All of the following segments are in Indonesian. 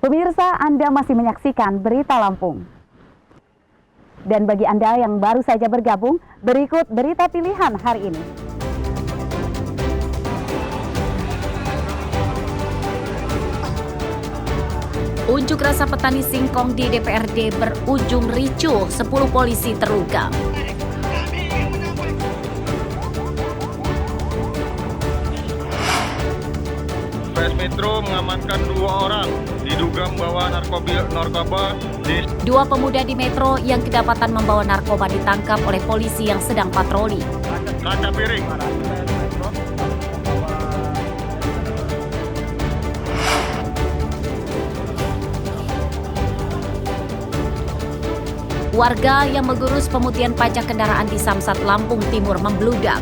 Pemirsa, Anda masih menyaksikan Berita Lampung. Dan bagi Anda yang baru saja bergabung, berikut berita pilihan hari ini. Unjuk rasa petani singkong di DPRD berujung ricuh, 10 polisi terluka. Polres Metro mengamankan 2 orang diduga membawa narkoba. 2 pemuda di Metro yang kedapatan membawa narkoba ditangkap oleh polisi yang sedang patroli. Kaca piring. Warga yang mengurus pemutihan pajak kendaraan di Samsat, Lampung Timur membludak.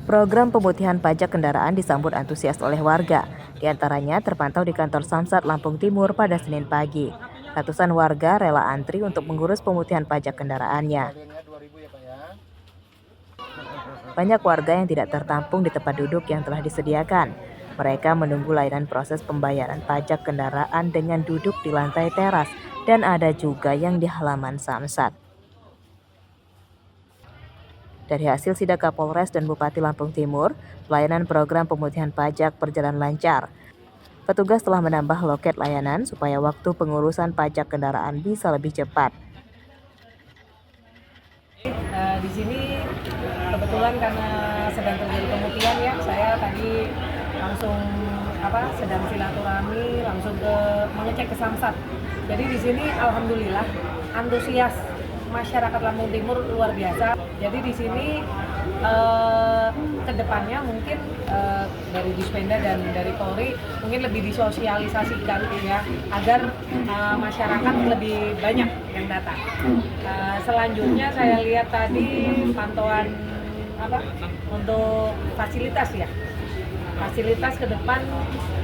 Program pemutihan pajak kendaraan disambut antusias oleh warga. Di antaranya terpantau di kantor Samsat Lampung Timur pada Senin pagi. Ratusan warga rela antri untuk mengurus pemutihan pajak kendaraannya. Banyak warga yang tidak tertampung di tempat duduk yang telah disediakan. Mereka menunggu layanan proses pembayaran pajak kendaraan dengan duduk di lantai teras, dan ada juga yang di halaman Samsat. Dari hasil sidak Kapolres dan Bupati Lampung Timur, pelayanan program pemutihan pajak berjalan lancar. Petugas telah menambah loket layanan supaya waktu pengurusan pajak kendaraan bisa lebih cepat. Di sini kebetulan karena sedang terjadi pemutihan ya, saya tadi langsung sedang silaturahmi langsung mengecek ke Samsat. Jadi di sini alhamdulillah antusias masyarakat Lampung Timur luar biasa. Jadi di sini kedepannya mungkin dari Dispenda dan dari Polri mungkin lebih disosialisasikan ya, agar masyarakat lebih banyak yang datang. Selanjutnya saya lihat tadi pantauan untuk fasilitas ya. Fasilitas ke depan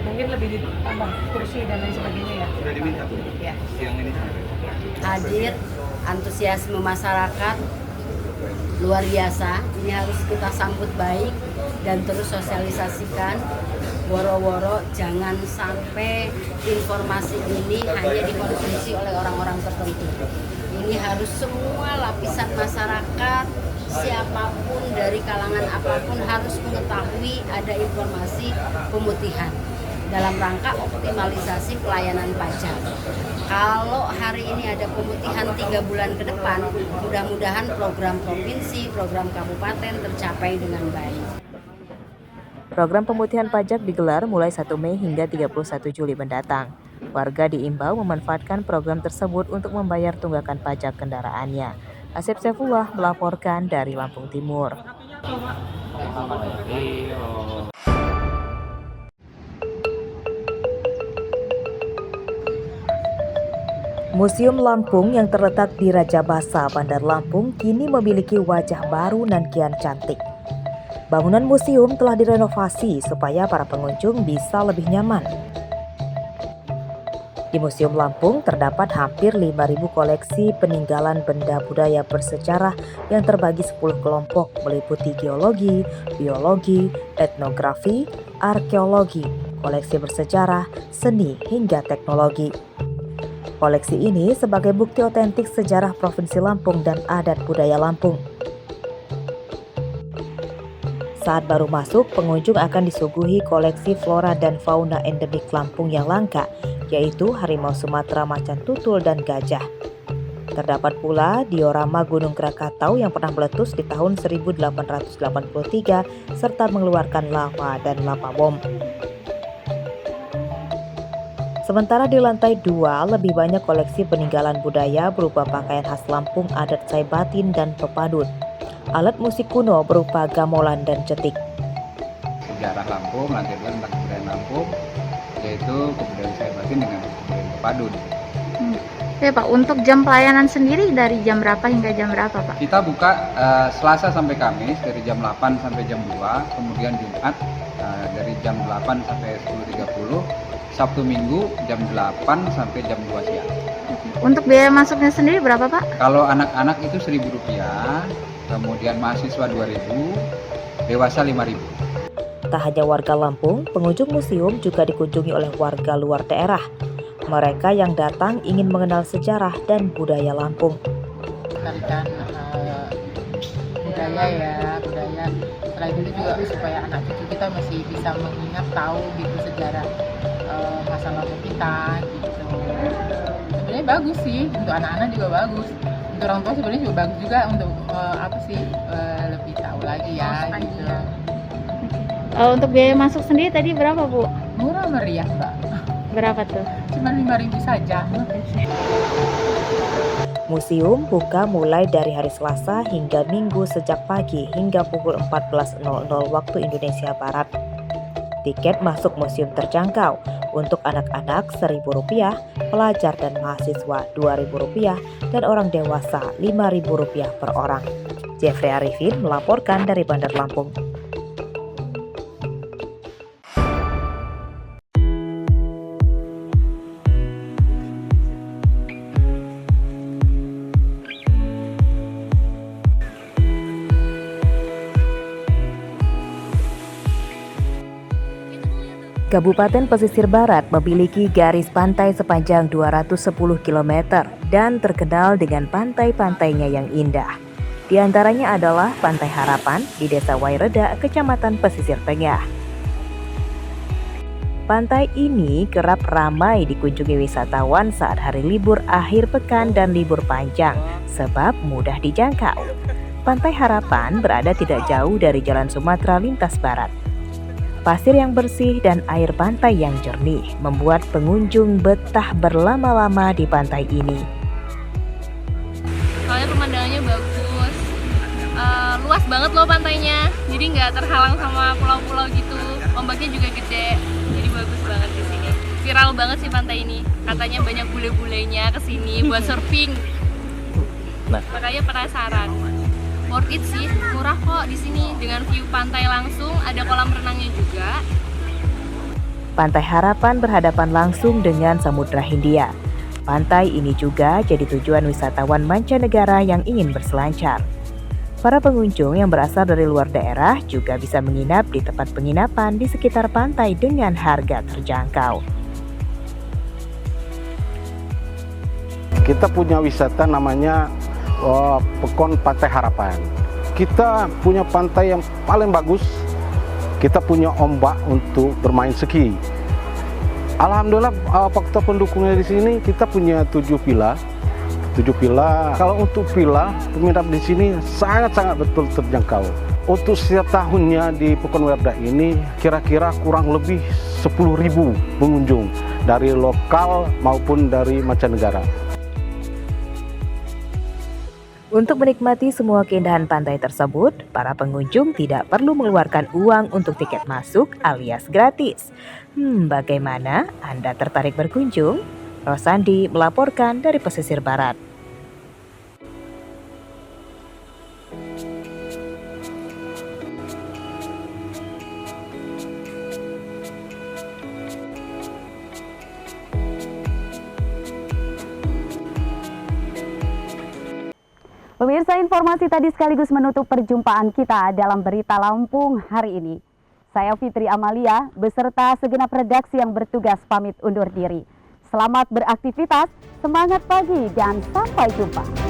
mungkin lebih ditambah kursi dan lain sebagainya ya. Sudah diminta Bu? Ya. Siang ini. Hadir, antusiasme masyarakat luar biasa. Ini harus kita sambut baik dan terus sosialisasikan. Woro-woro jangan sampai informasi ini hanya dikonsumsi oleh orang-orang tertentu. Ini harus semua lapisan masyarakat, siapapun dari kalangan apapun harus mengetahui ada informasi pemutihan dalam rangka optimalisasi pelayanan pajak. Kalau hari ini ada pemutihan 3 bulan ke depan, mudah-mudahan program provinsi, program kabupaten tercapai dengan baik. Program pemutihan pajak digelar mulai 1 Mei hingga 31 Juli mendatang. Warga diimbau memanfaatkan program tersebut untuk membayar tunggakan pajak kendaraannya. Asep Saifullah melaporkan dari Lampung Timur. Museum Lampung yang terletak di Rajabasa, Bandar Lampung kini memiliki wajah baru dan kian cantik. Bangunan museum telah direnovasi supaya para pengunjung bisa lebih nyaman. Di Museum Lampung terdapat hampir 5.000 koleksi peninggalan benda budaya bersejarah yang terbagi 10 kelompok meliputi geologi, biologi, etnografi, arkeologi, koleksi bersejarah, seni hingga teknologi. Koleksi ini sebagai bukti otentik sejarah Provinsi Lampung dan adat budaya Lampung. Saat baru masuk, pengunjung akan disuguhi koleksi flora dan fauna endemik Lampung yang langka, yaitu harimau Sumatera macan tutul dan gajah. Terdapat pula diorama Gunung Krakatau yang pernah meletus di tahun 1883 serta mengeluarkan lava dan lava bom. Sementara di lantai 2 lebih banyak koleksi peninggalan budaya berupa pakaian khas Lampung adat Saibatin dan pepadut. Alat musik kuno berupa gamelan dan cetik. Sejarah Lampung, lantai 2 tentang kebudayaan Lampung, yaitu kebudayaan Saibatin dengan kebudayaan pepadut. Oke Pak, untuk jam pelayanan sendiri dari jam berapa hingga jam berapa Pak? Kita buka Selasa sampai Kamis dari jam 8 sampai jam 2, kemudian Jumat dari jam 8 sampai 10.30, Sabtu Minggu jam 8 sampai jam 2 siang. Untuk biaya masuknya sendiri berapa Pak? Kalau anak-anak itu Rp1.000, kemudian mahasiswa Rp2.000, dewasa Rp5.000. Tak hanya warga Lampung, pengunjung museum juga dikunjungi oleh warga luar daerah. Mereka yang datang ingin mengenal sejarah dan budaya Lampung. Melestarikan budaya. Selain itu juga supaya anak cucu kita masih bisa mengingat, tahu gitu sejarah masa lalu kita gitu. Sebenarnya bagus sih, untuk anak-anak juga bagus. Untuk orang tua sebenarnya juga bagus juga untuk lebih tahu lagi ya gitu. Untuk biaya masuk sendiri tadi berapa Bu? Murah meriah Mbak. Berapa tuh? Cuma Rp5.000 saja. Museum buka mulai dari hari Selasa hingga Minggu sejak pagi hingga pukul 14.00 waktu Indonesia Barat. Tiket masuk museum terjangkau. Untuk anak-anak Rp1.000, pelajar dan mahasiswa Rp2.000, dan orang dewasa Rp5.000 per orang. Jeffrey Arifin melaporkan dari Bandar Lampung. Kabupaten Pesisir Barat memiliki garis pantai sepanjang 210 km dan terkenal dengan pantai-pantainya yang indah. Di antaranya adalah Pantai Harapan di Desa Waireda, Kecamatan Pesisir Tengah. Pantai ini kerap ramai dikunjungi wisatawan saat hari libur akhir pekan dan libur panjang, sebab mudah dijangkau. Pantai Harapan berada tidak jauh dari Jalan Sumatera lintas barat. Pasir yang bersih dan air pantai yang jernih membuat pengunjung betah berlama-lama di pantai ini. Soalnya pemandangannya bagus, luas banget loh pantainya, jadi nggak terhalang sama pulau-pulau gitu. Ombaknya juga gede, jadi bagus banget di sini. Viral banget sih pantai ini, katanya banyak bule-bulenya kesini buat surfing. Makanya penasaran. Worth it sih, murah kok di sini dengan view pantai langsung, ada kolam renangnya juga. Pantai Harapan berhadapan langsung dengan Samudra Hindia. Pantai ini juga jadi tujuan wisatawan mancanegara yang ingin berselancar. Para pengunjung yang berasal dari luar daerah juga bisa menginap di tempat penginapan di sekitar pantai dengan harga terjangkau. Kita punya wisata namanya Pekon Pantai Harapan. Kita punya pantai yang paling bagus. Kita punya ombak untuk bermain ski. Alhamdulillah faktor pendukungnya di sini kita punya 7 villa. 7 villa. Kalau untuk villa, peminat di sini sangat-sangat betul terjangkau. Untuk setiap tahunnya di Pekon Waireda ini kira-kira kurang lebih 10.000 pengunjung dari lokal maupun dari mancanegara. Untuk menikmati semua keindahan pantai tersebut, para pengunjung tidak perlu mengeluarkan uang untuk tiket masuk alias gratis. Bagaimana? Anda tertarik berkunjung? Rosandi melaporkan dari Pesisir Barat. Pemirsa, informasi tadi sekaligus menutup perjumpaan kita dalam Berita Lampung hari ini. Saya Fitri Amalia beserta segenap redaksi yang bertugas pamit undur diri. Selamat beraktivitas, semangat pagi dan sampai jumpa.